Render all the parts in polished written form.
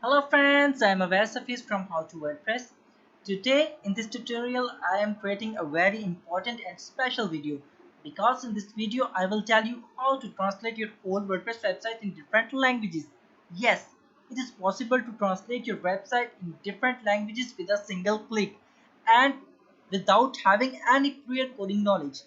Hello friends, I am Avasafis from How to WordPress. Today in this tutorial I am creating a very important and special video because in this video I will tell you how to translate your whole WordPress website in different languages. Yes, it is possible to translate your website in different languages with a single click and without having any prior coding knowledge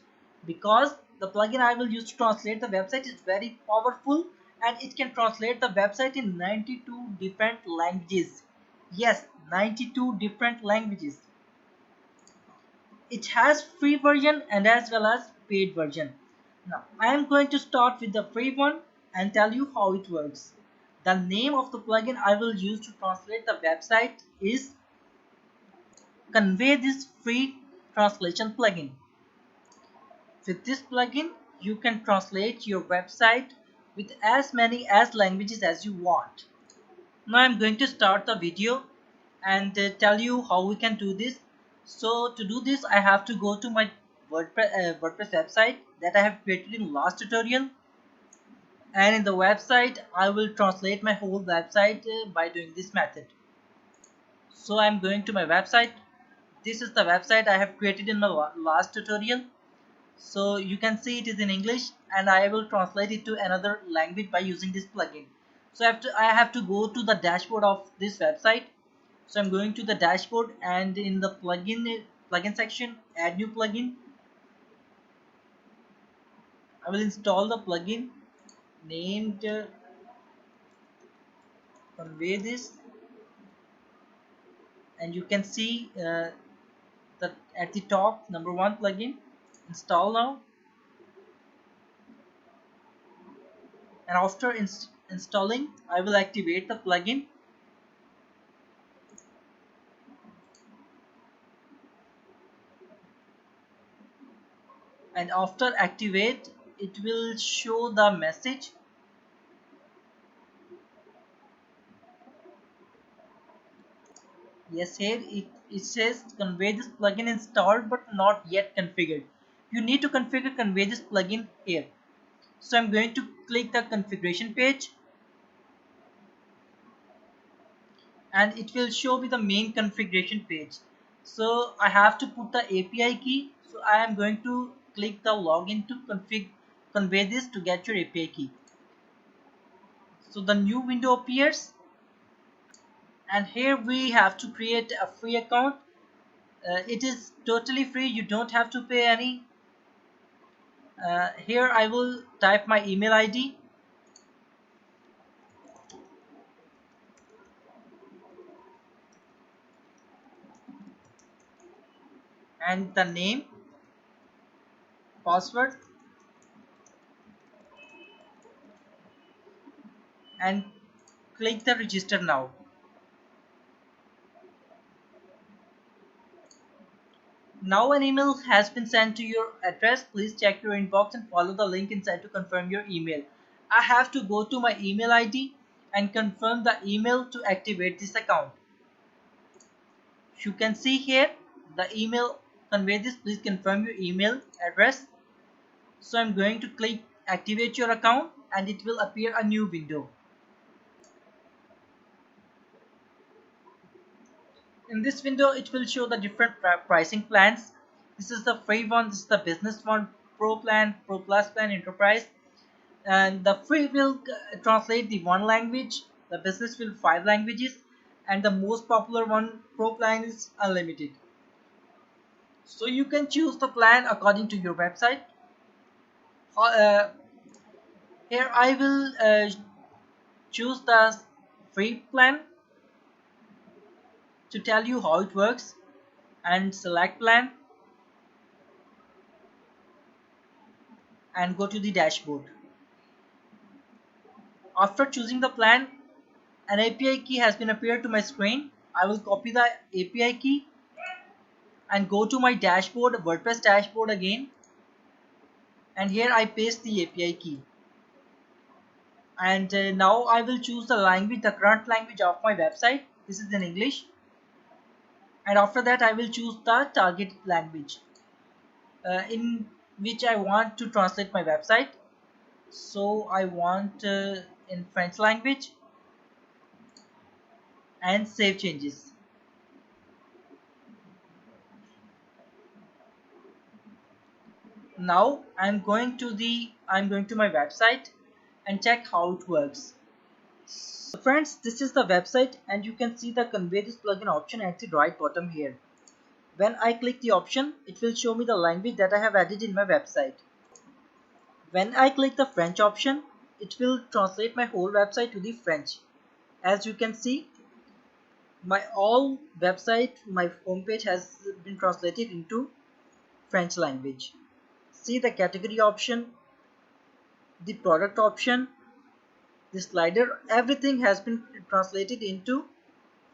because the plugin I will use to translate the website is very powerful and it can translate the website in 92 different languages. Yes, 92 different languages. It has free version and as well as paid version. Now I am going to start with the free one and tell you how it works. The name of the plugin I will use to translate the website is ConveyThis free translation plugin. With this plugin, you can translate your website with as many as languages as you want. Now I'm going to start the video and tell you how we can do this. So to do this, I have to go to my WordPress website that I have created in last tutorial. And in the website, I will translate my whole website by doing this method. So I'm going to my website. This is the website I have created in my last tutorial. So you can see it is in English and I will translate it to another language by using this plugin. So I have to go to the dashboard of this website. So I'm going to the dashboard and in the plugin section, add new plugin. I will install the plugin named Convey This, and you can see that at the top number one plugin, install now. And after installing, I will activate the plugin. And after activate, it will show the message. Yes, here it says convey this plugin installed but not yet configured. You need to configure convey this plugin here. So I'm going to click the configuration page and it will show me the main configuration page. So I have to put the API key. So I am going to click the login to convey this to get your API key. So the new window appears and here we have to create a free account. It is totally free, you don't have to pay any. Here I will type my email ID and the name, password, and click the register now. Now an email has been sent to your address. Please check your inbox and follow the link inside to confirm your email. I have to go to my email ID and confirm the email to activate this account. You can see here the email convey this. Please confirm your email address. So I'm going to click activate your account and it will appear a new window. In this window it will show the different pricing plans. This is the free one, this is the business one, pro plan, pro plus plan, enterprise. And the free will translate the one language, the business will 5 languages, and the most popular one, pro plan, is unlimited. So you can choose the plan according to your website. uh, Here I will choose the free plan to tell you how it works, and select plan and go to the dashboard. After choosing the plan, an API key has been appeared to my screen. I will copy the API key and go to my dashboard, WordPress dashboard again, and here I paste the API key. And now I will choose the language, the current language of my website. This is in English. And after that I will choose the target language in which I want to translate my website. So I want in French language. and save changes. Now I'm going to my website and check how it works. So friends, this is the website and you can see the convey this plugin option at the right bottom here. When I click the option, it will show me the language that I have added in my website. When I click the French option, it will translate my whole website to the French. As you can see, my all website, my homepage has been translated into French language. See the category option, the product option, the slider, everything has been translated into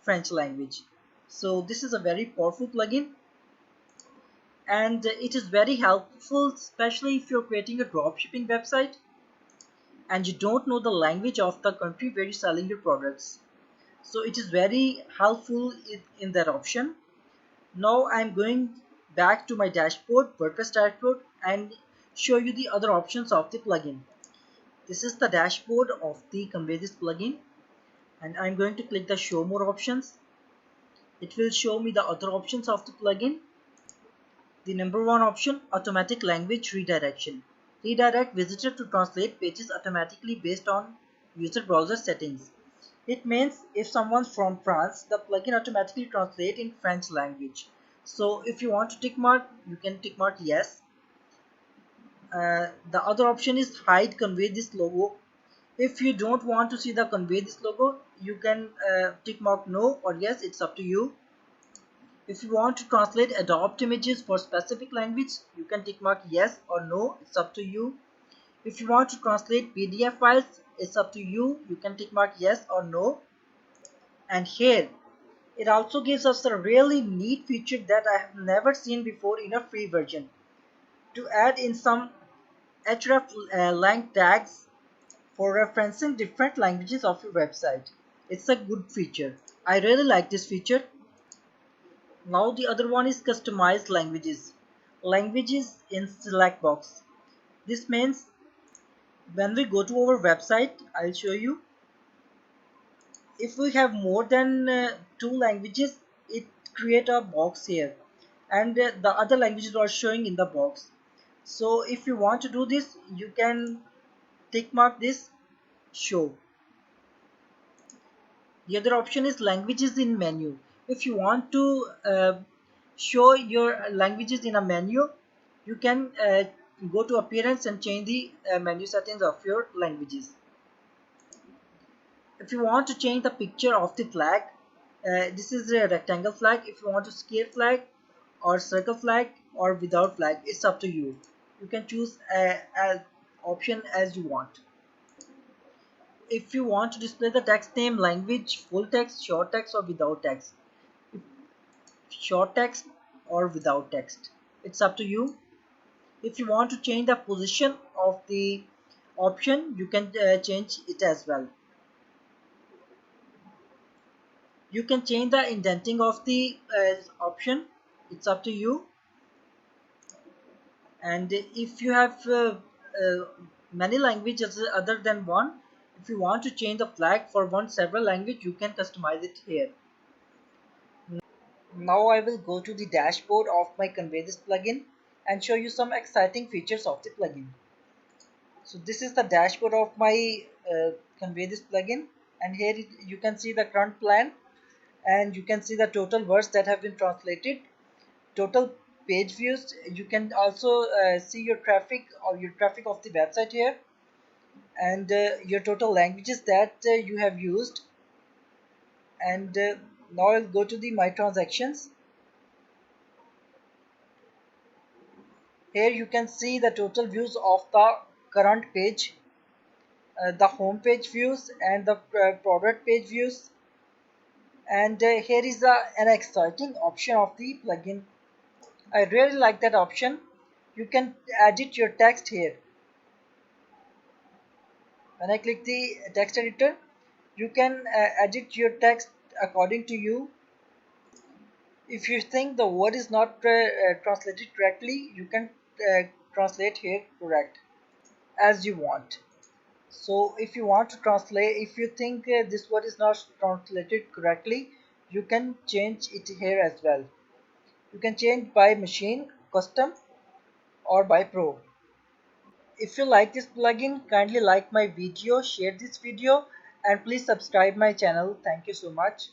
French language. So this is a very powerful plugin and it is very helpful, especially if you're creating a dropshipping website and you don't know the language of the country where you're selling your products. So it is very helpful in that option. Now I'm going back to my dashboard, WordPress dashboard, and show you the other options of the plugin. This is the dashboard of the ConveyThis plugin, and I'm going to click the show more options. It will show me the other options of the plugin. The number one option, automatic language redirection. Redirect visitor to translate pages automatically based on user browser settings. It means if someone's from France, the plugin automatically translates in French language. So if you want to tick mark, you can tick mark yes. The other option is hide convey this logo. If you don't want to see the convey this logo, you can tick mark no or yes, it's up to you. If you want to translate adopt images for specific language, you can tick mark yes or no, it's up to you. If you want to translate PDF files, it's up to you. You can tick mark yes or no. And here, it also gives us a really neat feature that I have never seen before in a free version. To add in some href lang tags for referencing different languages of your website. It's a good feature. I really like this feature. Now the other one is customized languages. Languages in select box. This means when we go to our website, I'll show you. If we have more than two languages, it create a box here, and the other languages are showing in the box. So if you want to do this, you can tick mark this show. The other option is languages in menu. If you want to show your languages in a menu, you can go to appearance and change the menu settings of your languages. If you want to change the picture of the flag, this is a rectangle flag. If you want to square flag or circle flag or without flag, it's up to you. You can choose an option as you want. If you want to display the text name, language, full text, short text or without text, short text or without text, it's up to you. If you want to change the position of the option, you can change it as well. You can change the indenting of the option, it's up to you. And if you have many languages other than one, if you want to change the flag for one several language, you can customize it here. Now I will go to the dashboard of my ConveyThis plugin and show you some exciting features of the plugin. So this is the dashboard of my ConveyThis plugin, and here you can see the current plan, and you can see the total words that have been translated, total page views. You can also see your traffic of the website here, and your total languages that you have used. And now I'll go to the my transactions. Here you can see the total views of the current page, the home page views and the product page views. And here is an exciting option of the plugin. I really like that option. You can edit your text here. When I click the text editor, you can edit your text according to you. If you think the word is not translated correctly, you can translate here correct as you want. So if you want to translate, if you think this word is not translated correctly, you can change it here as well. You can change by machine, custom, or by pro. If you like this plugin, kindly like my video, share this video, and please subscribe my channel. Thank you so much.